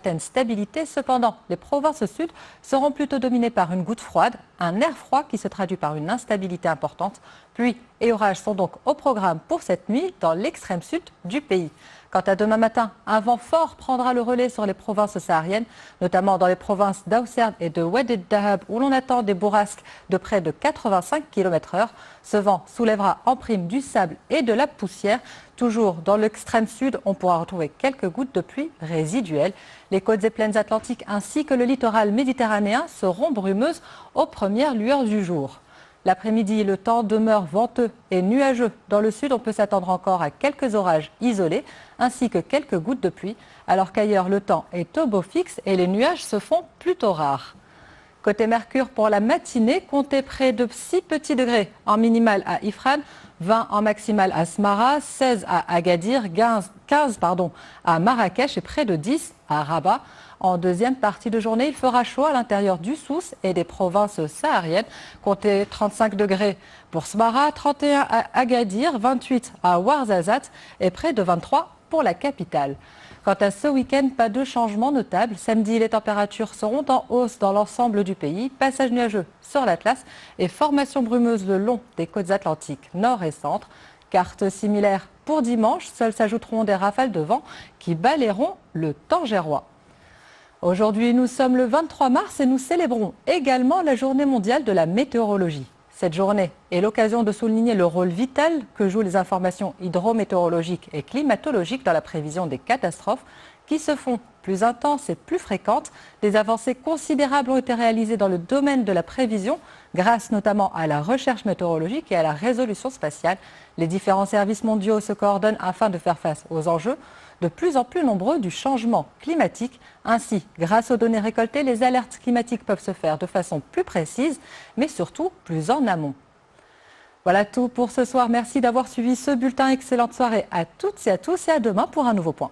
certaine stabilité. Cependant, les provinces sud seront plutôt dominées par une goutte froide, un air froid qui se traduit par une instabilité importante. Pluie et orages sont donc au programme pour cette nuit dans l'extrême sud du pays. Quant à demain matin, un vent fort prendra le relais sur les provinces sahariennes, notamment dans les provinces d'Aousserd et de Oued Dahab, où l'on attend des bourrasques de près de 85 km/h. Ce vent soulèvera en prime du sable et de la poussière. Toujours dans l'extrême sud, on pourra retrouver quelques gouttes de pluie résiduelles. Les côtes et plaines atlantiques ainsi que le littoral méditerranéen seront brumeuses aux premières lueurs du jour. L'après-midi, le temps demeure venteux et nuageux. Dans le sud, on peut s'attendre encore à quelques orages isolés ainsi que quelques gouttes de pluie, alors qu'ailleurs, le temps est au beau fixe et les nuages se font plutôt rares. Côté Mercure, pour la matinée, comptez près de 6 petits degrés en minimal à Ifrane, 20 en maximal à Smara, 16 à Agadir, 15 à Marrakech et près de 10 à Rabat. En deuxième partie de journée, il fera chaud à l'intérieur du Souss et des provinces sahariennes. Comptez 35 degrés pour Smara, 31 à Agadir, 28 à Ouarzazate et près de 23 pour la capitale. Quant à ce week-end, pas de changement notable. Samedi, les températures seront en hausse dans l'ensemble du pays. Passage nuageux sur l'Atlas et formation brumeuse le long des côtes atlantiques nord et centre. Carte similaire pour dimanche. Seules s'ajouteront des rafales de vent qui balayeront le Tangérois. Aujourd'hui, nous sommes le 23 mars et nous célébrons également la journée mondiale de la météorologie. Cette journée est l'occasion de souligner le rôle vital que jouent les informations hydrométéorologiques et climatologiques dans la prévision des catastrophes qui se font plus intenses et plus fréquentes. Des avancées considérables ont été réalisées dans le domaine de la prévision, grâce notamment à la recherche météorologique et à la résolution spatiale. Les différents services mondiaux se coordonnent afin de faire face aux enjeux de plus en plus nombreux du changement climatique. Ainsi, grâce aux données récoltées, les alertes climatiques peuvent se faire de façon plus précise, mais surtout plus en amont. Voilà tout pour ce soir. Merci d'avoir suivi ce bulletin. Excellente soirée à toutes et à tous et à demain pour un nouveau point.